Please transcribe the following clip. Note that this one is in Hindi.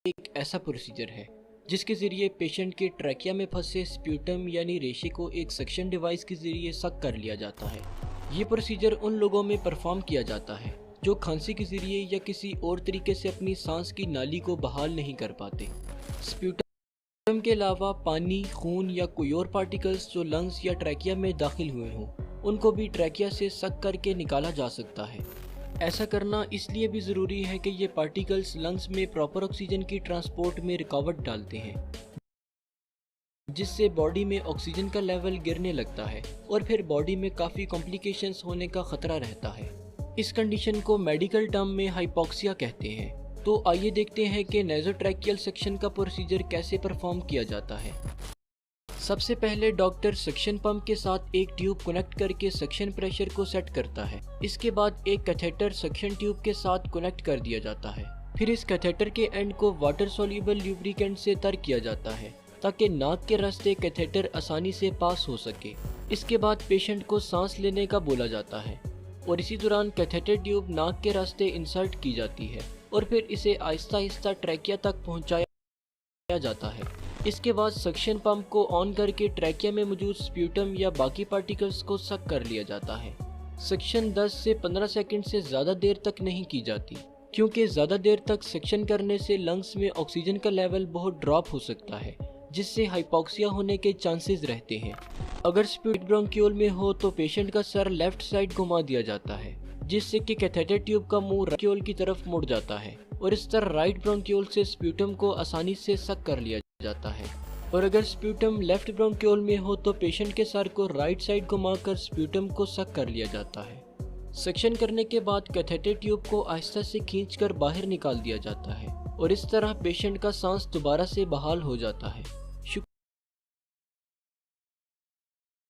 एक ऐसा प्रोसीजर है जिसके ज़रिए पेशेंट के ट्रैकिया में फंसे स्प्यूटम यानी रेशे को एक सक्शन डिवाइस के ज़रिए सक कर लिया जाता है। ये प्रोसीजर उन लोगों में परफॉर्म किया जाता है जो खांसी के ज़रिए या किसी और तरीके से अपनी सांस की नाली को बहाल नहीं कर पाते। स्प्यूटम के अलावा पानी, खून या कोई और पार्टिकल्स जो लंग्स या ट्रैकिया में दाखिल हुए हों, उनको भी ट्रैकिया से सक करके निकाला जा सकता है। ऐसा करना इसलिए भी ज़रूरी है कि ये पार्टिकल्स लंग्स में प्रॉपर ऑक्सीजन की ट्रांसपोर्ट में रुकावट डालते हैं, जिससे बॉडी में ऑक्सीजन का लेवल गिरने लगता है और फिर बॉडी में काफ़ी कॉम्प्लिकेशंस होने का खतरा रहता है। इस कंडीशन को मेडिकल टर्म में हाइपोक्सिया कहते हैं। तो आइए देखते हैं कि नेज़ोट्रैकियल सेक्शन का प्रोसीजर कैसे परफॉर्म किया जाता है। सबसे पहले डॉक्टर सक्शन पंप के साथ एक ट्यूब कनेक्ट करके सक्शन प्रेशर को सेट करता है। इसके बाद एक कैथेटर सक्शन ट्यूब के साथ कनेक्ट कर दिया जाता है। फिर इस कैथेटर के एंड को वाटर सोल्यूबल ल्यूब्रिकेंट से तर किया जाता है ताकि नाक के रास्ते कैथेटर आसानी से पास हो सके। इसके बाद पेशेंट को सांस लेने का बोला जाता है और इसी दौरान कैथेटर ट्यूब नाक के रास्ते इंसर्ट की जाती है और फिर इसे आहिस्ता आहिस्ता ट्रैकिया तक पहुंचाया जाता है। इसके बाद सक्शन पंप को ऑन करके ट्रैकिया में मौजूद स्प्यूटम या बाकी पार्टिकल्स को सक कर लिया जाता है। सक्शन 10 से 15 सेकंड से ज़्यादा देर तक नहीं की जाती, क्योंकि ज़्यादा देर तक सक्शन करने से लंग्स में ऑक्सीजन का लेवल बहुत ड्रॉप हो सकता है, जिससे हाइपोक्सिया होने के चांसेस रहते हैं। अगर स्प्यूट ब्रोंक्यूल में हो तो पेशेंट का सर लेफ्ट साइड घुमा दिया जाता है, जिससे कि कैथेटर ट्यूब का मुंह ब्रोंक्यूल की तरफ मुड़ जाता है और इस तरह राइट ब्रोंक्यूल से स्प्यूटम को आसानी से सक कर लिया जाता है। और अगर स्प्यूटम लेफ्ट ब्रोंक्यूल में हो तो पेशेंट के सर को राइट साइड घुमाकर स्प्यूटम को सक कर लिया जाता है। सक्शन करने के बाद कैथेटर ट्यूब को आहिस्ता से खींचकर बाहर निकाल दिया जाता है और इस तरह पेशेंट का सांस दोबारा से बहाल हो जाता है।